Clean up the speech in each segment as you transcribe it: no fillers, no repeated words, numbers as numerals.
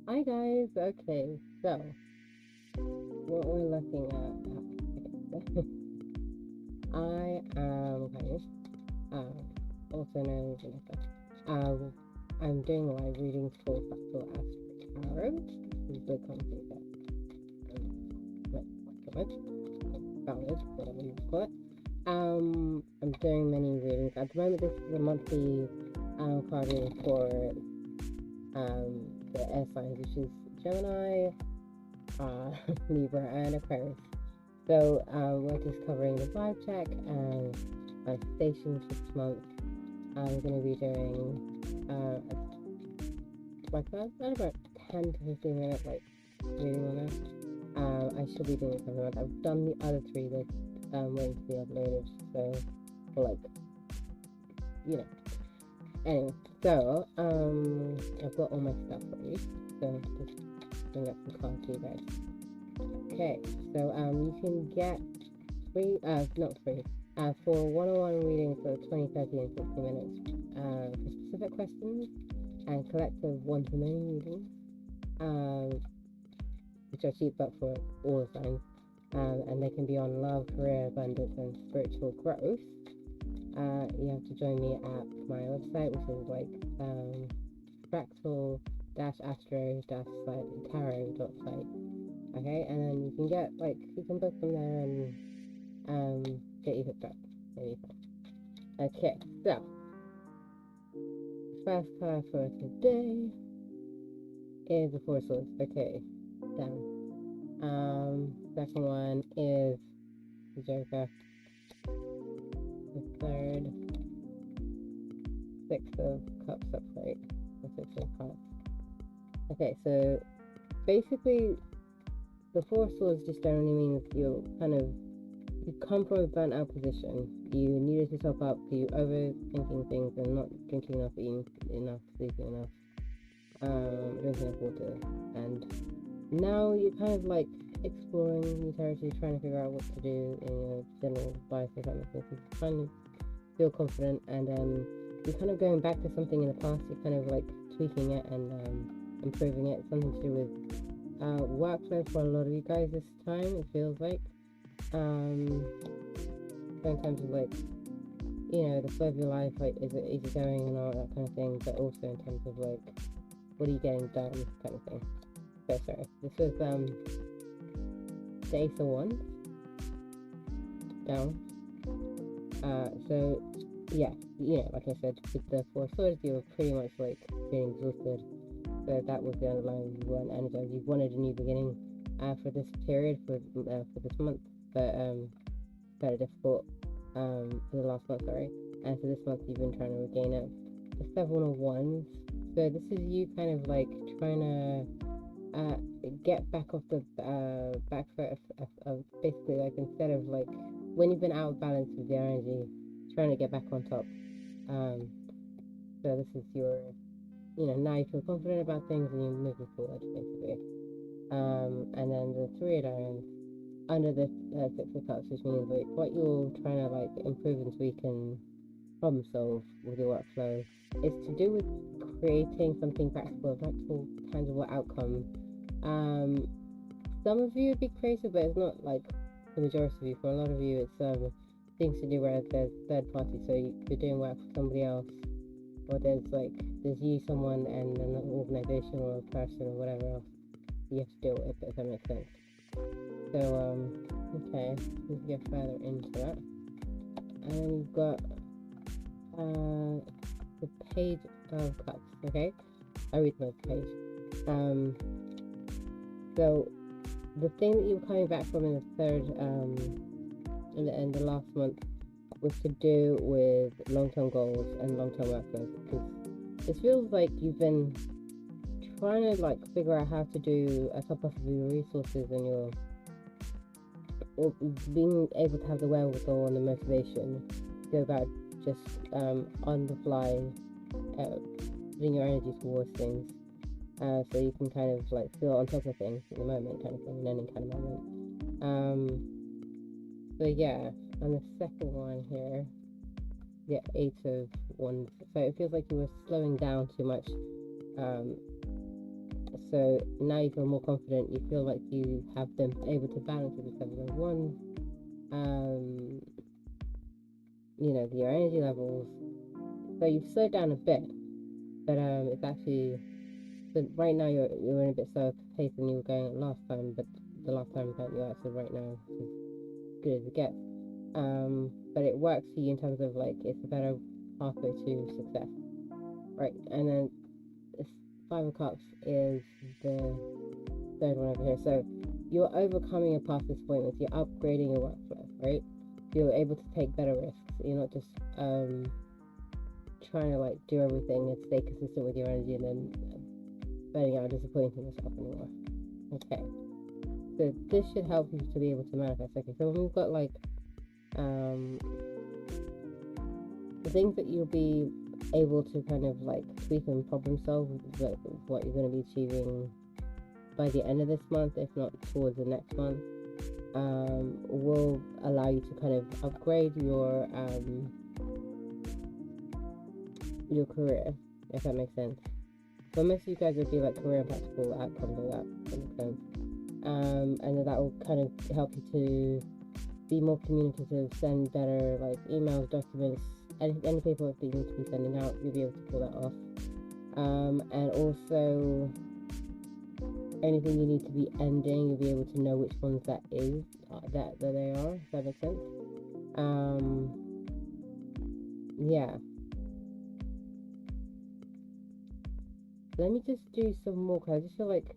Hi guys, okay, so what we're looking at, okay, I am Aquarius, also known as Vanessa. I'm doing live readings for Fractal Astro Tarot. This is the company that founded, whatever you call it. I'm doing many readings. At the moment, this is a monthly card reading for the air signs, which is Gemini, Libra, and Aquarius. So we're just covering the vibe check and manifestations for this month. I'm going to be doing about 10 to 15 minutes, like reading on that. I should be doing something like that. I've done the other three that waiting to be uploaded. So, like, you know. Anyway, so I've got all my stuff ready. So just bring up some cards for you guys. Okay, so you can get free, not free, for one-on-one readings for 20, 30, and 60 minutes for specific questions and collective one-to-many readings, which are cheap but for all signs, and they can be on love, career, abundance, and spiritual growth. You have to join me at my website, which is like fractal-astro-tarot.site. Okay, and then you can get you can book them there and get you hooked up. Okay, so first card for today is the Four Swords. Okay, down. Second one is the Joker. The third, Six of Cups upright. The Six of Cups. Okay, so basically, the Four Swords just generally means you come from a burnt out position. You needed to top up. You overthinking things and not drinking enough, eating enough, sleeping enough, drinking enough water, and now you're kind of like exploring new territory, trying to figure out what to do in your general life, if that makes sense. You're trying to feel confident, and you're kind of going back to something in the past. You're kind of like tweaking it and improving it. Something to do with workflow for a lot of you guys this time, it feels like. So in terms of like, the flow of your life, like is it easy going and all that kind of thing, but also in terms of like, what are you getting done kind of thing. So sorry, this was the Ace of Wands down. So yeah, like I said, with the Four Swords, you were pretty much like feeling exhausted. So that was the underlying, you weren't energized. You wanted a new beginning for this period, for this month, but very difficult for the last month, sorry. And so this month you've been trying to regain it. The Seven of Wands. So this is you kind of like trying to get back off the back foot of basically, like, instead of like when you've been out of balance with your energy, trying to get back on top. So this is your, now you feel confident about things and you're moving forward, basically. And then the Three of Diamonds under the Six of Cups, which means like what you're trying to like improve and tweak and problem solve with your workflow is to do with creating something practical, a practical, tangible outcome. Some of you would be creative, but it's not like the majority of you. For a lot of you, it's things to do where there's third party, so you're doing work for somebody else, or there's you, someone, and an organization or a person or whatever else you have to deal with, if that makes sense. So okay, we can get further into that. And then you've got the Page of Cups. Okay, I read the page. So the thing that you were coming back from in the third, in the last month, was to do with long-term goals and long-term workflows, because it feels like you've been trying to like figure out how to do a top up of your resources and your being able to have the wherewithal and the motivation to go about just on the fly putting your energy towards things, so you can kind of like feel on top of things in the moment, kind of thing, in any kind of moment. So yeah, on the second one here, the Eight of Wands. So it feels like you were slowing down too much, So now you feel more confident. You feel like you have them able to balance with the 7 of Wands. You know, your energy levels. So you've slowed down a bit, but it's actually, so right now you're in a bit slower pace than you were going last time. But the last time that you're at, so right now is as good as it gets. But it works for you in terms of like it's a better pathway to success, right? And then this 5 of Cups is the third one over here. So you're overcoming your past disappointments. You're upgrading your workflow, right? You're able to take better risks. You're not just trying to like do everything and stay consistent with your energy and then burning out and disappointing yourself anymore. Okay, so this should help you to be able to manifest. Okay, so when we've got like the things that you'll be able to kind of like tweak and problem solve, like what you're going to be achieving by the end of this month, if not towards the next month, will allow you to kind of upgrade your career, if that makes sense. For most of you guys, it would be like career and practical outcomes of that makes sense. And then that will kind of help you to be more communicative, send better like emails, documents, any paperwork that you need to be sending out, you'll be able to pull that off. And also anything you need to be ending, you'll be able to know which ones that is that they are, if that makes sense. Yeah, let me just do some more because I just feel like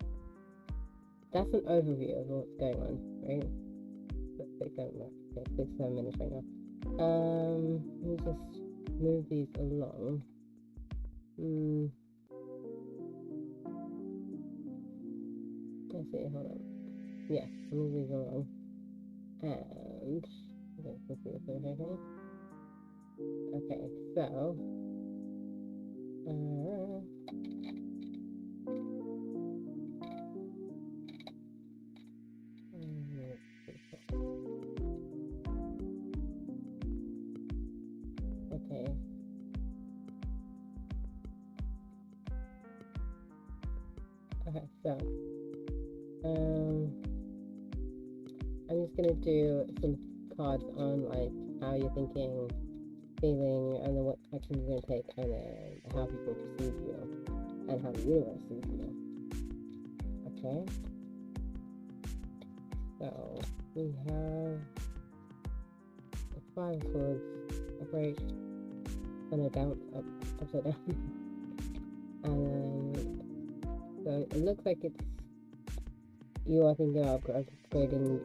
that's an overview of what's going on, right? Let's take 7 minutes right now. Let me just move these along. Let's see, hold on. Yeah, move these along. And okay, let's see what's over here. Okay, so okay. Okay, so I'm just gonna do some cards on like how you're thinking, feeling, and then what actions you're gonna take, and then how people perceive you, and how the universe sees you. Okay. So we have the 5 of Swords, a break, and a down, upside down, and then so it looks like you are thinking about upgrading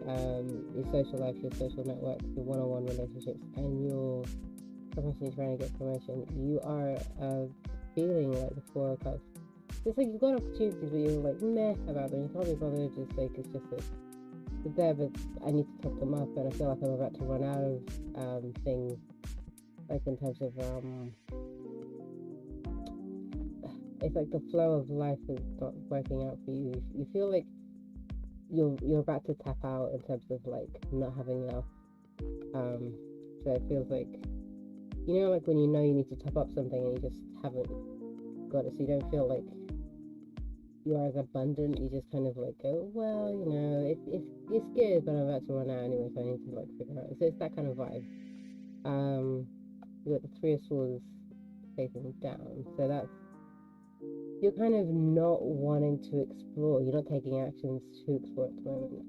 your social life, your social networks, your one-on-one relationships, and your profession trying to get promotion. You are feeling like the 4 of Cups. It's like you've got opportunities, but you're like meh about them. You can't be bothered. Just like it's there, but I need to top them up, and I feel like I'm about to run out of things, like in terms of it's like the flow of life is not working out for you. You feel like you're about to tap out in terms of like not having enough. So it feels like, you know, like when you know you need to top up something and you just haven't got it, so you don't feel like you are as abundant. You just kind of like go, well, you know, it's good, but I'm about to run out anyway, so I need to like figure out. So it's that kind of vibe. You got the 3 of Swords facing down, so that's, you're kind of not wanting to explore. You're not taking actions to explore at the moment.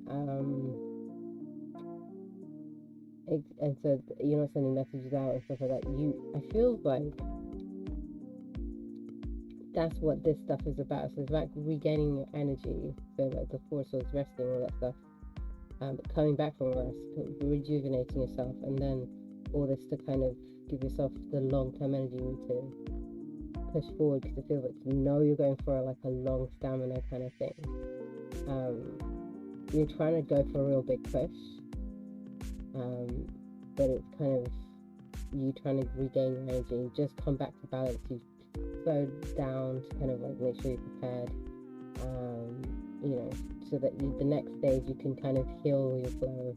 And so you're not sending messages out and stuff like that. I feel like that's what this stuff is about. So it's like regaining your energy. So like the 4 of Swords, resting, all that stuff. Coming back from rest, rejuvenating yourself, and then all this to kind of give yourself the long-term energy you need to push forward, because it feels like you're going for like a long stamina kind of thing. You're trying to go for a real big push, but it's kind of you trying to regain your energy. You just come back to balance. You slow down to kind of like make sure you're prepared, you know, so that the next stage you can kind of heal your flow,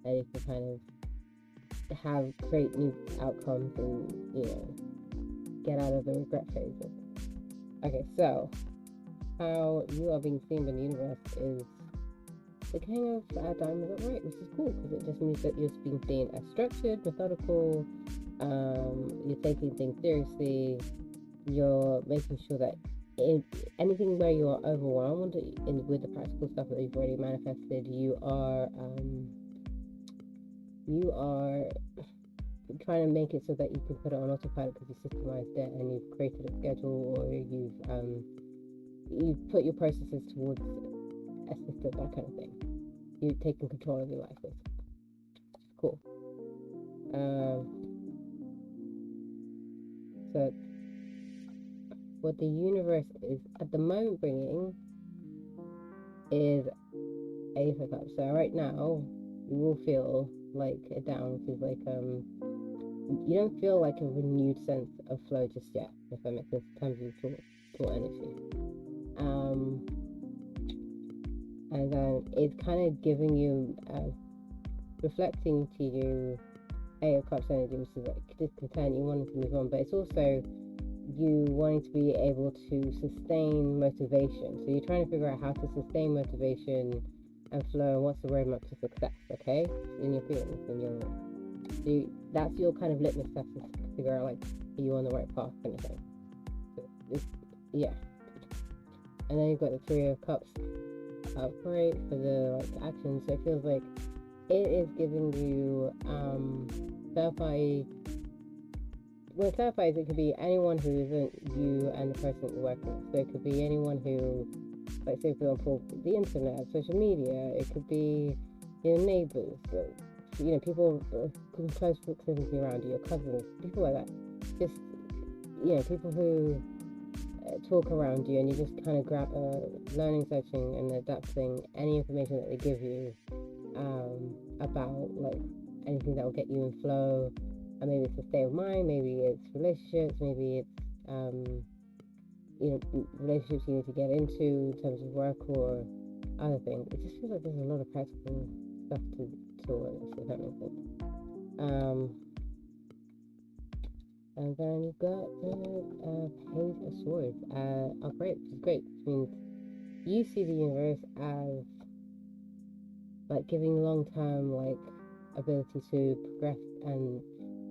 and you can kind of create new outcomes and, you know, get out of the regret phase. Okay, so how you are being seen by the universe is the King of Diamonds upright, which is cool because it just means that you're being seen as structured, methodical. You're taking things seriously. You're making sure that anything where you are overwhelmed with the practical stuff that you've already manifested, you are trying to make it so that you can put it on autopilot because you've systemized it and you've created a schedule, or you've put your processes towards a system, that kind of thing. You're taking control of your life, basically. Cool. So what the universe is at the moment bringing is Ace of Cups. So right now you will feel like a down, which is like you don't feel like a renewed sense of flow just yet, if that makes sense, in terms of your thought energy. And then it's kind of giving you reflecting to you Eight of Cups energy, which is like discontent, you wanting to move on, but it's also you wanting to be able to sustain motivation. So you're trying to figure out how to sustain motivation and flow, and what's the roadmap to success, okay? In your feelings, that's your kind of litmus test to figure out, like, are you on the right path, kind of thing. So yeah. And then you've got the Three of Cups upright for the like action. So it feels like it is giving you when it clarifies, it could be anyone who isn't you and the person that you're working with. So it could be anyone who, like, say for example, the internet, social media. It could be your neighbors, people in close proximity around you, your cousins, people like that. Just people who talk around you, and you just kind of grab learning, searching, and adapting any information that they give you about like anything that will get you in flow. And maybe it's a state of mind, maybe it's relationships, maybe it's relationships you need to get into in terms of work or other things. It just feels like there's a lot of practical stuff to this, if that makes sense. And then you've got the Page of Swords upright, which is great, which means you see the universe as like giving long-term like ability to progress and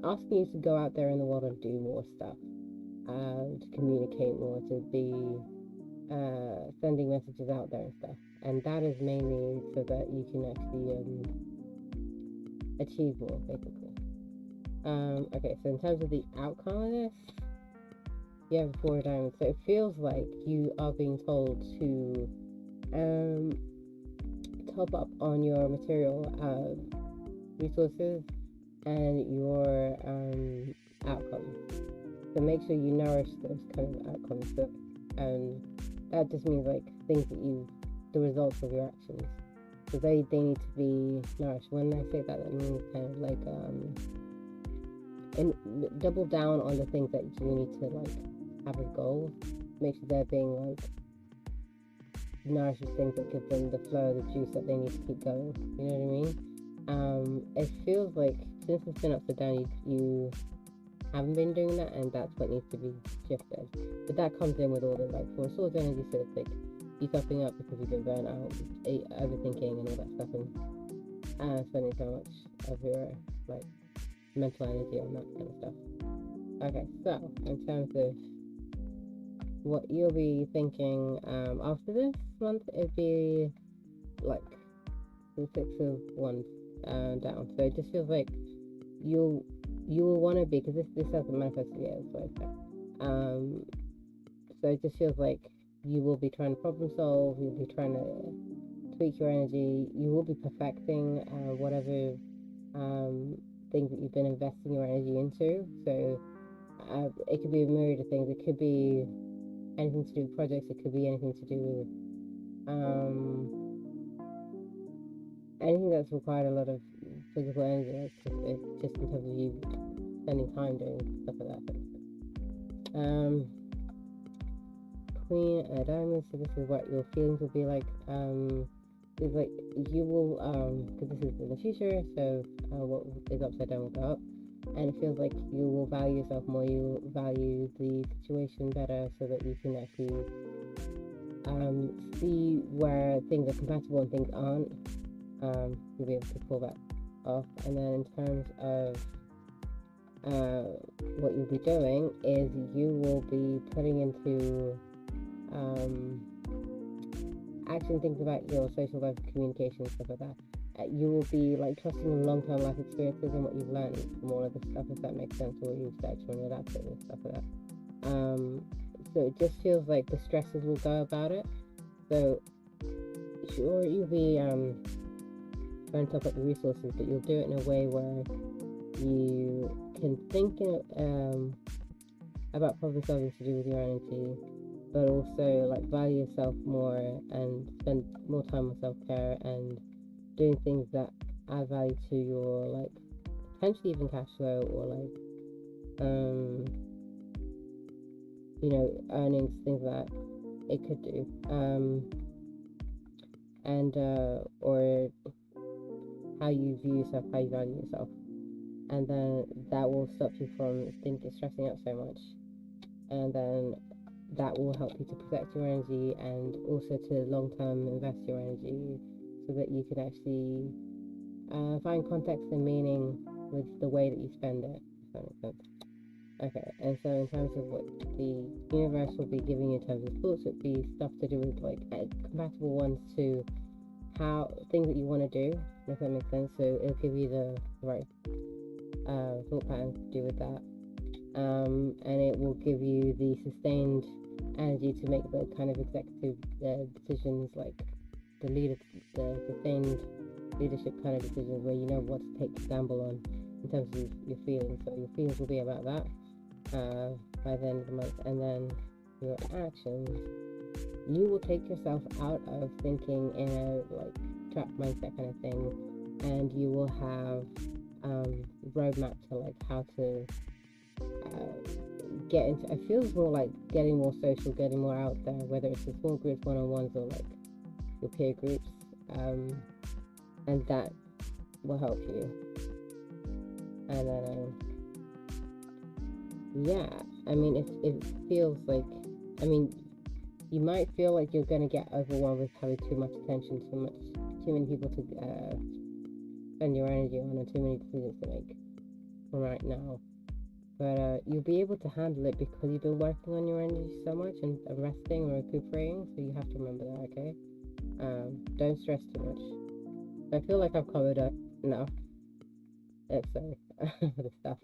asking you to go out there in the world and do more stuff, to communicate more, to be sending messages out there and stuff. And that is mainly so that you can actually achieve more, basically. Okay, so in terms of the outcome of this, you have Four of Diamonds. So it feels like you are being told to top up on your material resources and your outcomes. So make sure you nourish those kind of outcomes. So that just means like things that the results of your actions. So they need to be nourished. When I say that means kind of like and double down on the things that you need to like have as goals. Make sure they're being like nourished with things that give them the flow, the juice that they need to keep going. You know what I mean? It feels like since it's been upside down, you haven't been doing that, and that's what needs to be shifted. But that comes in with all the like Four Swords energy, so it's like you topping up because you've been burnt out, overthinking and all that stuff, and spending so much of your like mental energy on that kind of stuff. Okay, so in terms of what you'll be thinking after this month, it'd be like the Six of Wands down. So it just feels like you will want to be, because this hasn't manifested yet, so it just feels like you will be trying to problem solve, you'll be trying to tweak your energy, you will be perfecting whatever things that you've been investing your energy into. So it could be a myriad of things. It could be anything to do with projects, it could be anything to do with anything that's required a lot of physical energy. It's just in terms of you spending time doing stuff like that. Queen of Diamonds, so this is what your feelings will be like. It's like you will, because this is in the future, so what is upside down will go up, and it feels like you will value yourself more, you will value the situation better, so that you can actually see where things are compatible and things aren't. You'll be able to pull that off. And then in terms of what you'll be doing is you will be putting into action things about your social life, communication, and stuff like that. You will be like trusting long-term life experiences and what you've learned from all of this stuff, if that makes sense, or you've searched on your laptop and stuff like that. So it just feels like the stresses will go about it. So sure, you'll be trying to top up the resources, but you'll do it in a way where you can think about problem solving to do with your energy, but also like value yourself more and spend more time on self-care and doing things that add value to your like potentially even cash flow or like earnings, things that it could do, and or how you view yourself, how you value yourself, and then that will stop you from stressing out so much, and then that will help you to protect your energy and also to long-term invest your energy so that you can actually find context and meaning with the way that you spend it, if that makes sense. Okay, and so in terms of what the universe will be giving you in terms of thoughts, it would be stuff to do with like compatible ones to how things that you want to do, if that makes sense. So it'll give you the right thought pattern to do with that, and it will give you the sustained energy to make the kind of executive decisions, like the sustained leadership kind of decisions where you know what to take a gamble on in terms of your feelings. So your feelings will be about that by the end of the month, and then your actions, you will take yourself out of thinking in a like trap mindset kind of thing, and you will have roadmap to like how to get into. It feels more like getting more social, getting more out there, whether it's a small groups, one-on-ones, or like your peer groups, and that will help you. And then I mean, it feels like, I mean, you might feel like you're going to get overwhelmed with having too much attention, too many people to spend your energy on, and too many decisions to make from right now. But you'll be able to handle it because you've been working on your energy so much and resting and recuperating. So you have to remember that, okay? Don't stress too much. I feel like I've covered up enough. Sorry, the stuff.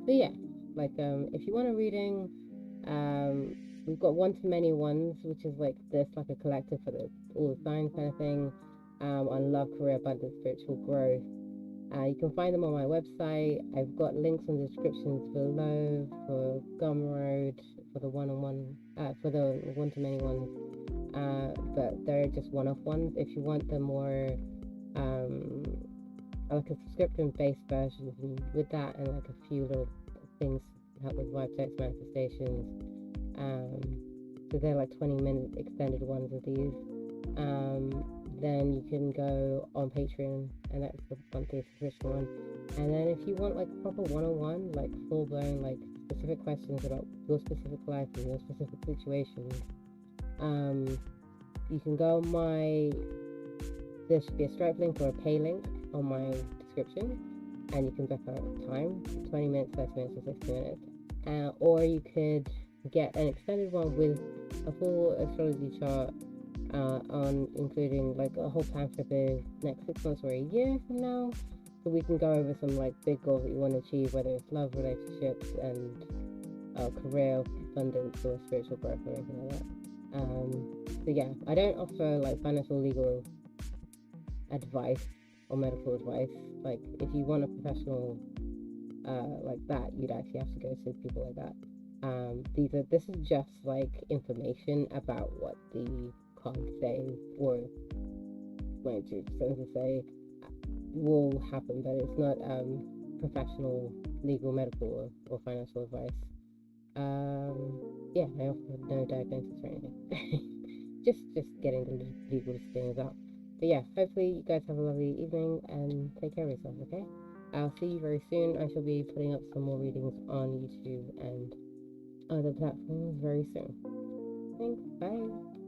So yeah, like if you want a reading, we've got one-to-many ones, which is like this, like a collective for all the signs kind of thing, on love, career, abundance, spiritual growth. You can find them on my website. I've got links in the descriptions below for Gumroad, for the one-on-one, for the one-to-many ones. But they're just one-off ones. If you want the more like a subscription-based version with that and like a few little things to help with vibe text manifestations, so they're like 20-minute extended ones of these. Then you can go on Patreon, and that's the monthly subscription one. And then if you want like proper one-on-one, like full-blown, like specific questions about your specific life and your specific situations, you can go on there should be a Stripe link or a Paylink on my description, and you can book a time, 20 minutes, 30 minutes, or 60 minutes. Or you could get an extended one with a full astrology chart, on including like a whole plan for the next 6 months or a year from now, so we can go over some like big goals that you want to achieve, whether it's love, relationships, and career, abundance, or spiritual growth, or anything like that. So yeah, I don't offer like financial, legal advice or medical advice. Like if you want a professional like that, you'd actually have to go to people like that. This is just like information about what the cards say, or my intuition to say will happen, but it's not professional, legal, medical, or financial advice. Yeah, I offer no diagnosis or anything. just getting the legal disclaimers out. But yeah, hopefully you guys have a lovely evening and take care of yourselves, okay? I'll see you very soon. I shall be putting up some more readings on YouTube and other platforms very soon. Thanks. Bye.